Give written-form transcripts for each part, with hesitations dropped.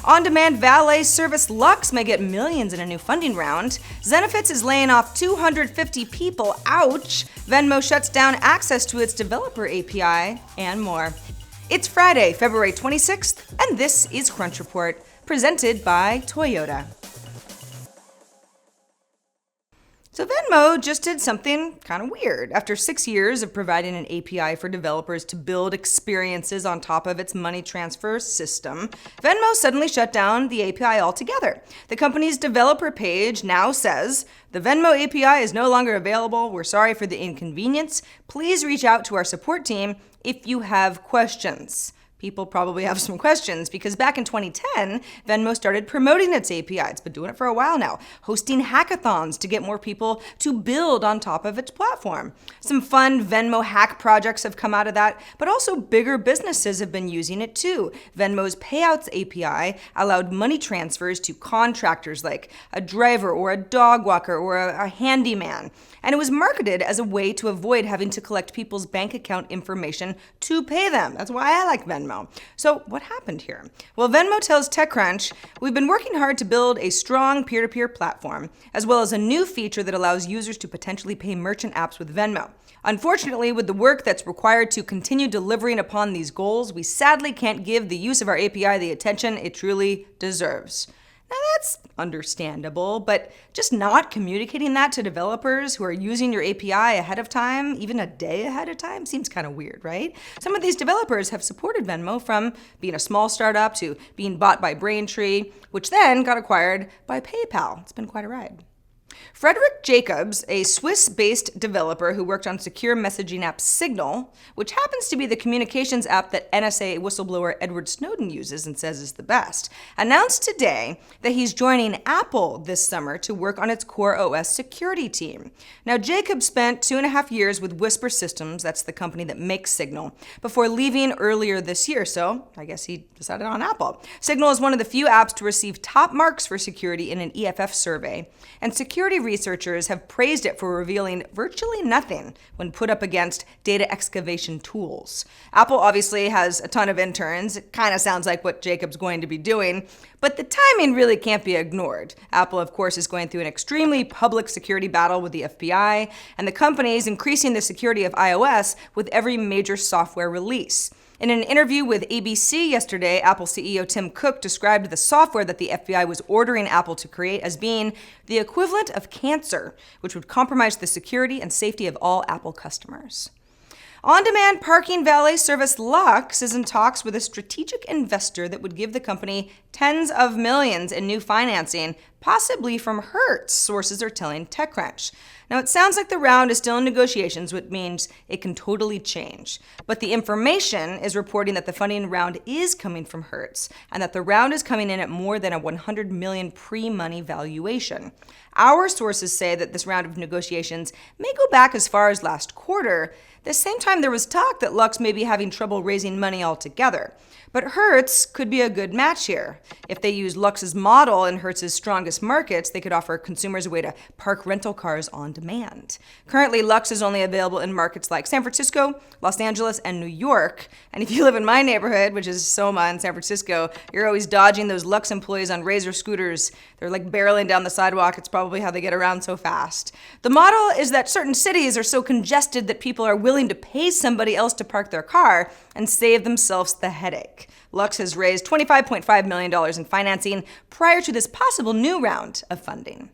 On-demand valet service Luxe may get millions in a new funding round. Zenefits is laying off 250 people. Ouch! Venmo shuts down access to its developer API, and more. It's Friday, February 26th, and this is Crunch Report, presented by Toyota. So Venmo just did something kind of weird. After 6 years of providing an API for developers to build experiences on top of its money transfer system, Venmo suddenly shut down the API altogether. The company's developer page now says, "The Venmo API is no longer available. We're sorry for the inconvenience. Please reach out to our support team if you have questions." People probably have some questions because back in 2010, Venmo started promoting its API. It's been doing it for a while now, hosting hackathons to get more people to build on top of its platform. Some fun Venmo hack projects have come out of that, but also bigger businesses have been using it too. Venmo's Payouts API allowed money transfers to contractors like a driver or a dog walker or a handyman. And it was marketed as a way to avoid having to collect people's bank account information to pay them. That's why I like Venmo. So what happened here? Well, Venmo tells TechCrunch, "We've been working hard to build a strong peer-to-peer platform, as well as a new feature that allows users to potentially pay merchant apps with Venmo. Unfortunately, with the work that's required to continue delivering upon these goals, we sadly can't give the use of our API the attention it truly deserves." Now that's understandable, but just not communicating that to developers who are using your API ahead of time, even a day ahead of time, seems kind of weird, right? Some of these developers have supported Venmo from being a small startup to being bought by Braintree, which then got acquired by PayPal. It's been quite a ride. Frederic Jacobs, a Swiss-based developer who worked on secure messaging app Signal, which happens to be the communications app that NSA whistleblower Edward Snowden uses and says is the best, announced today that he's joining Apple this summer to work on its Core OS security team. Now, Jacobs spent 2.5 years with Whisper Systems, that's the company that makes Signal, before leaving earlier this year, so I guess he decided on Apple. Signal is one of the few apps to receive top marks for security in an EFF survey, and security researchers have praised it for revealing virtually nothing when put up against data excavation tools. Apple obviously has a ton of interns. It kind of sounds like what Jacob's going to be doing, but the timing really can't be ignored. Apple, of course, is going through an extremely public security battle with the FBI, and the company is increasing the security of iOS with every major software release. In an interview with ABC yesterday, Apple CEO Tim Cook described the software that the FBI was ordering Apple to create as being the equivalent of cancer, which would compromise the security and safety of all Apple customers. On-demand parking valet service Luxe is in talks with a strategic investor that would give the company tens of millions in new financing, possibly from Hertz, sources are telling TechCrunch. Now, it sounds like the round is still in negotiations, which means it can totally change. But the information is reporting that the funding round is coming from Hertz, and that the round is coming in at more than a $100 million pre-money valuation. Our sources say that this round of negotiations may go back as far as last quarter. At the same time, there was talk that Luxe may be having trouble raising money altogether. But Hertz could be a good match here. If they use Luxe's model in Hertz's strongest markets, they could offer consumers a way to park rental cars on demand. Currently, Luxe is only available in markets like San Francisco, Los Angeles, and New York. And if you live in my neighborhood, which is Soma in San Francisco, you're always dodging those Luxe employees on Razor scooters. They're like barreling down the sidewalk. It's probably how they get around so fast. The model is that certain cities are so congested that people are willing to pay somebody else to park their car and save themselves the headache. Luxe has raised $25.5 million in financing prior to this possible new round of funding.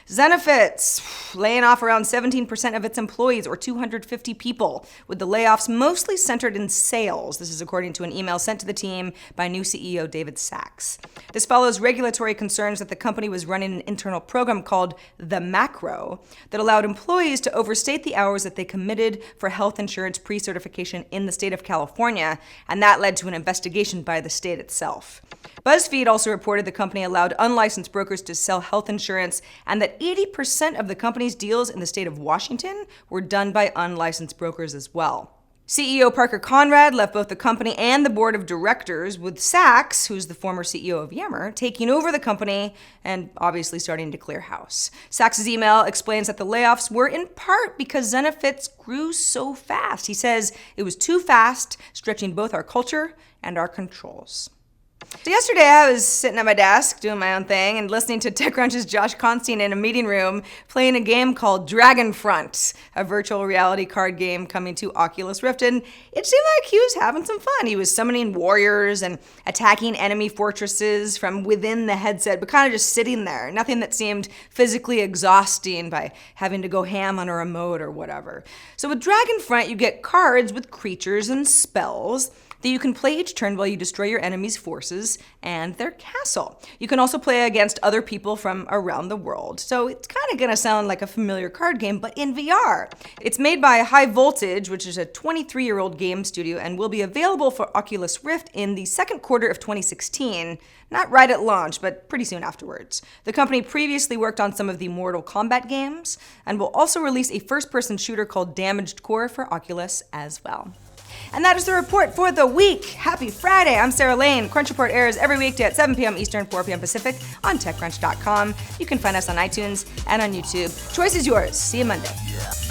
Zenefits, laying off around 17% of its employees, or 250 people, with the layoffs mostly centered in sales. This is according to an email sent to the team by new CEO David Sachs. This follows regulatory concerns that the company was running an internal program called the Macro that allowed employees to overstate the hours that they committed for health insurance pre-certification in the state of California, and that led to an investigation by the state itself. BuzzFeed also reported the company allowed unlicensed brokers to sell health insurance, and that 80% of the company's deals in the state of Washington were done by unlicensed brokers as well. CEO Parker Conrad left both the company and the board of directors, with Sachs, who's the former CEO of Yammer, taking over the company and obviously starting to clear house. Sachs's email explains that the layoffs were in part because Zenefits grew so fast. He says it was too fast, stretching both our culture and our controls. So yesterday I was sitting at my desk doing my own thing and listening to TechCrunch's Josh Constein in a meeting room playing a game called Dragonfront, a virtual reality card game coming to Oculus Rift, and it seemed like he was having some fun. He was summoning warriors and attacking enemy fortresses from within the headset, but kind of just sitting there. Nothing that seemed physically exhausting by having to go ham on a remote or whatever. So with Dragonfront, you get cards with creatures and spells that you can play each turn while you destroy your enemy's forces and their castle. You can also play against other people from around the world. So it's kind of gonna sound like a familiar card game, but in VR. It's made by High Voltage, which is a 23-year-old game studio, and will be available for Oculus Rift in the second quarter of 2016. Not right at launch, but pretty soon afterwards. The company previously worked on some of the Mortal Kombat games, and will also release a first-person shooter called Damaged Core for Oculus as well. And that is the report for the week. Happy Friday. I'm Sarah Lane. Crunch Report airs every weekday at 7 p.m. Eastern, 4 p.m. Pacific on TechCrunch.com. You can find us on iTunes and on YouTube. Choice is yours. See you Monday.